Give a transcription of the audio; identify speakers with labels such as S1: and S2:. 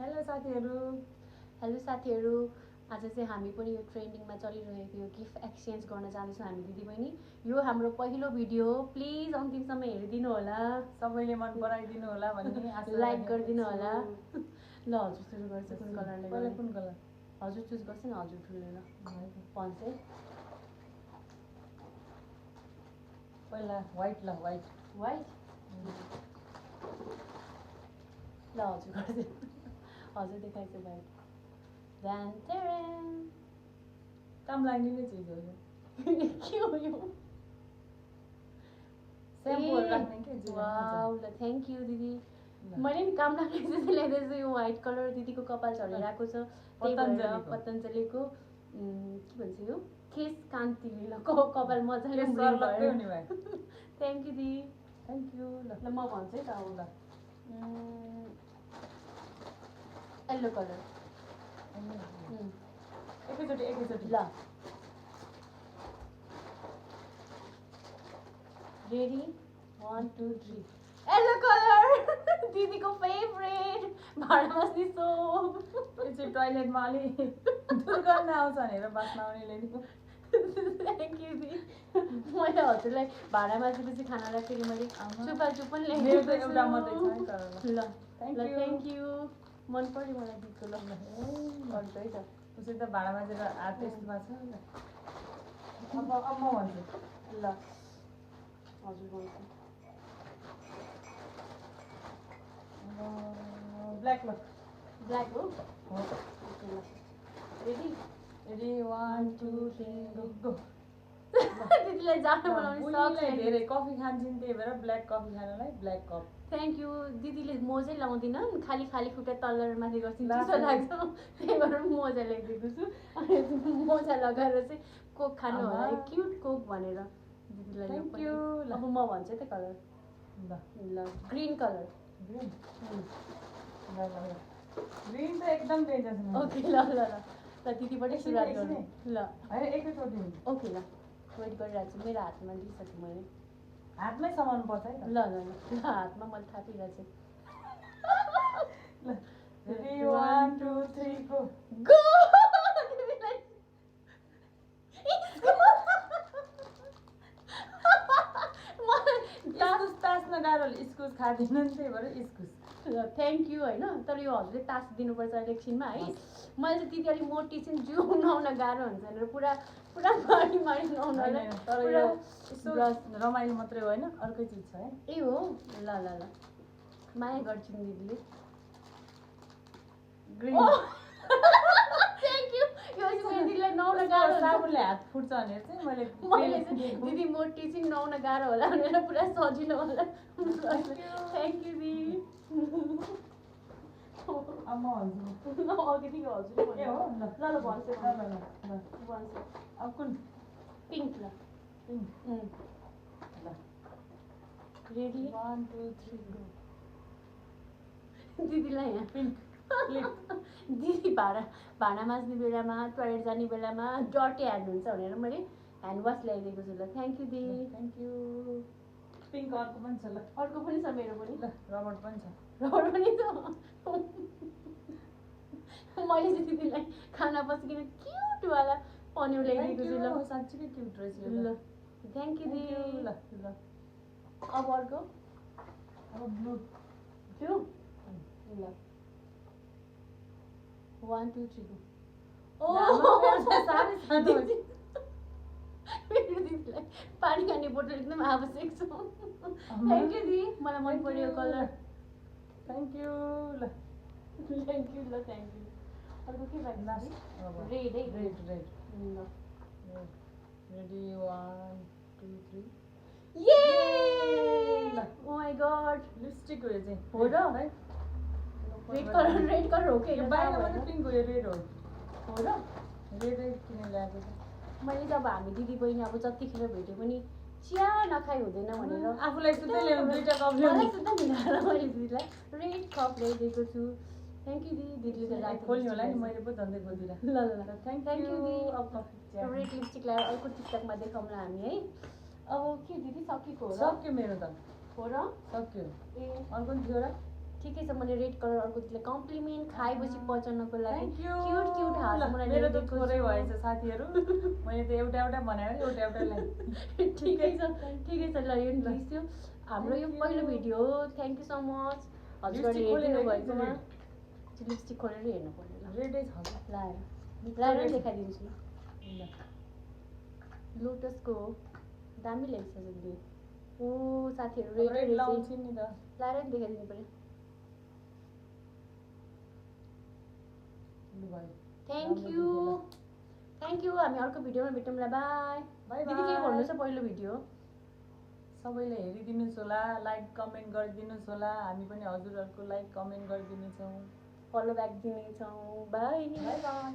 S1: Hello साथीहरू आज चाहिँ हामी पनि यो ट्रेन्डिङमा चलिरहेको यो गिफ्ट एक्सचेन्ज गर्न जाँदैछौँ हामी दिदीबहिनी। यो हाम्रो पहिलो भिडियो हो, प्लिज अन्तिमसम्म हेरिदिनु होला,
S2: सबैले मन पराइदिनु होला भन्ने आशा
S1: लाइक गरिदिनु होला। ल हजुर सुरु गर्छ, कुन कलरले
S2: पहिला कुन कलर
S1: हजुर चुज गर्छ नि, हजुर ठुलेर पन्छ है।
S2: पहिला व्हाइट ल व्हाइट
S1: व्हाइट ल हजुर गरिदिनु, हजुर देखाइछ व्हाइट। ध्यान टेरेन
S2: काम लाग्ने नै चिज हो यो।
S1: के हो यो?
S2: स्याम्पूहरु राख्ने के जिरो
S1: वाउ ल थ्याङ्क यू दिदी। मैले नि काम लाग्ने जस्तो ल्याइदिएछु। यो व्हाइट कलर दिदीको कपाल झरिरहेको छ, त्यही भएर पतञ्जलीको के भन्छ यो केश कान्तिले ल कपाल मजाले
S2: सरलक्कै हुने भयो।
S1: थ्याङ्क यू दिदी,
S2: थ्याङ्क यू।
S1: ल म भन्छु है त आउँदा। येल्लो कलर
S2: एकैचोटि
S1: ल रेडी 1 2 3 येल्लो कलर दिदीको फेभरेट भाडा बस्ने सोप।
S2: यो चाहिँ टोयलेटमा अलि दुर्गन्ध आउँछ भनेर बस्न आउनेले नि।
S1: थ्याङ्क यू दिदी। मैले हजुरलाई भाडा माझेपछि खाना राखेर मैले चुपाचुप पनि
S2: मेरो त
S1: ल्याइदिएको
S2: एउटा मात्रै छ है तर
S1: ल
S2: थ्याङ्क
S1: ल
S2: यू।
S1: थ्याङ्क यू, मन पर्यो मलाई दिदीको। ल गर्छु है त।
S2: उसै त भाडा माझेर हात यस्तोमा छ। अब म भन्छु
S1: ल हजुर भन्छु।
S2: ब्ल्याक ल
S1: ब्ल्याक हो?
S2: हो।
S1: ओके ल रेडी
S2: रेडी 1 2 3 गो।
S1: दिदीलाई जान बनाउने
S2: बुढीलाई
S1: सक्छ
S2: धेरै कफी खान्छन् त्यही भएर ब्ल्याक कफी खानलाई ब्ल्याक कप।
S1: Thank you. दिदीले मोजै लाउँदिनँ, खाली खाली खुट्टा तल र माथि गर्छिन्, चिसो लाग्छ, त्यही भएर मोजा ल्याइदिएको छु। अनि मोजा लगाएर चाहिँ कोक खानु होला, क्युट कोक भनेर दिदीलाई।
S2: Thank you.
S1: अब म भन्छु त कलर ल ग्रिन कलर।
S2: ग्रिन ग्रिन त एकदम डेन्जर छ।
S1: ओके ल ल ल ल दिदीबाटै सुरुवात गर्नु ल।
S2: होइन एकैचोटि
S1: ओके ल वेट गरिरहेको छु, मेरो हातमा लिइसकेँ मैले।
S2: हातमै समाउनु पर्छ है त।
S1: ल ल ल हातमा मैले थापिरहेको छु।
S2: ल रेडी 1 2 3 गो।
S1: गो
S2: इस्कुस तास्न गाह्रो इस्कुस खाँदैनन् त्यही भएर इस्कुस।
S1: थ्याङ्क यू होइन, तर यो हजुरले तास दिनुपर्छ एकछिनमा है। मैले चाहिँ दिदी अलिक मोटी चाहिँ जिउ नुहाउन गाह्रो हुन्छ भनेर पुरा पुरा माडी माडी नुहाउनलाई
S2: तर यो यसो रमाइलो मात्रै हो होइन, अर्कै चिज छ है।
S1: ए हो ल ल ल माया गर्छौँ दिदीले।
S2: Green
S1: thank you. यो चाहिँ मेरो दिदीलाई नुहाउन गाह्रो हुन्छ।
S2: साबुनले हात फुट्छ भनेर चाहिँ मैले
S1: चाहिँ दिदी मोटी चाहिँ नुहाउन गाह्रो होला भनेर पुरा सजिलो होला। थ्याङ्क यू दिदी।
S2: अब म भन्छु
S1: अघिदेखि हजुर
S2: ए हो ल
S1: ल ल भन्छु
S2: ल ल ल
S1: भन्छु।
S2: अब कुन
S1: पिङ्क ल
S2: पिङ्क ल
S1: रेडी
S2: 1 2 3 गो।
S1: दिदीलाई यहाँ
S2: पिङ्क क्लिप।
S1: दिदी भाँडा माझ्ने बेलामा टोयलेट जाने बेलामा डर्टी ह्यान्ड हुन्छ भनेर मैले ह्यान्ड वास ल्याइदिएको छु। ल थ्याङ्क यू दिदी।
S2: Thank you. पिङ्क अर्को पनि छ ल।
S1: अर्को पनि छ मेरो पनि।
S2: ल रबर पनि छ।
S1: रबर पनि छ। मैले चाहिँ दिदीलाई खाना पसिकन क्युटवाला पन्यु ल्याइदिएको छु। ल
S2: साँच्चीकै क्युट रहेछ यो।
S1: ल थ्याङ्क यू दिदी।
S2: ल ल
S1: अब अर्को
S2: अब ब्लू
S1: ब्लू ल 1 2 3 गो। मेरो दिदीलाई पानी खाने बोतल एकदम आवश्यक छ। थ्याङ्क यू दिदी, मलाई मन पर्यो कलर।
S2: Thank you. ल
S1: थ्याङ्क यू ल थ्याङ्क यू। अर्को के राख्नु? रेड है
S2: रेड रेड
S1: ल
S2: रेडी 1 2 3
S1: ये ओ माय गॉड
S2: लिपस्टिक हो यो चाहिँ
S1: हो र
S2: है।
S1: रेड कलर हो के
S2: यो बाहिर मात्रै पिङ्क हो, यो रेड हो।
S1: हो र
S2: रेडै किन ल्याएको छ।
S1: मैले जब हामी दिदी बहिनी अब जतिखेर भेट्यो पनि चिया नखाइ हुँदैन भनेर
S2: आफूलाई सुत्तै ल्याउनु दुईटा कप ल्याउनु।
S1: मलाई सुत्दा मिलाएर मैले दिदीलाई रेड कप ल्याइदिएको छु। थ्याङ्क यू दिदी। दिदीले रात
S2: खोल्ने होला नि, मैले पो झन्डै खोजिरह।
S1: ल ल ल
S2: थ्याङ्क
S1: यू दिदी।
S2: अब कफी चिया
S1: रेड लिपस्टिक लगाएर अर्को टिकटकमा देखाउँला हामी है। अब के दिदी सकेको हो र?
S2: सक्यो मेरो त
S1: हो र
S2: सक्यो।
S1: ए
S2: अर्को नि थियो र
S1: ठिकै छ मैले रेड कलर अर्को दिदीलाई कम्प्लिमेन्ट खाएपछि पचाउनको लागि
S2: थ्याङ्क यू
S1: क्युट क्युट हाल्छ मलाई
S2: मेरो त
S1: ल्याइदिएको
S2: थोरै
S1: छु।
S2: भएछ साथीहरू मैले त एउटा बनाएर एउटा ल्याएँ
S1: ठिकै छ ल यो लिस्यो हाम्रो यो पहिलो भिडियो हो थ्याङ्क यू सो मच हजुरहरूले हेरिदिनु भएकोमा लिपस्टिक खोलेर हेर्नु पर्यो ल
S2: रेडै छ
S1: लाएर देखाइदिन्छु ल लोटसको हो दामी ल्याइछ दिदी ओ साथीहरू
S2: रेड
S1: रेड
S2: लाउँछु नि त
S1: लाएर नि देखाइदिनु पर्यो
S2: लु भयो
S1: थ्याङ्क यू हामी अर्को भिडियोमा भेटौँला बाई
S2: बाई
S1: दिदी के भन्नु छ पहिलो भिडियो
S2: सबैले हेरिदिनुहोस् होला लाइक कमेन्ट गरिदिनुहोस् होला हामी पनि हजुरहरूको लाइक कमेन्ट गरिदिनेछौँ
S1: फलो ब्याक दिनेछौँ बाई
S2: बाई बाई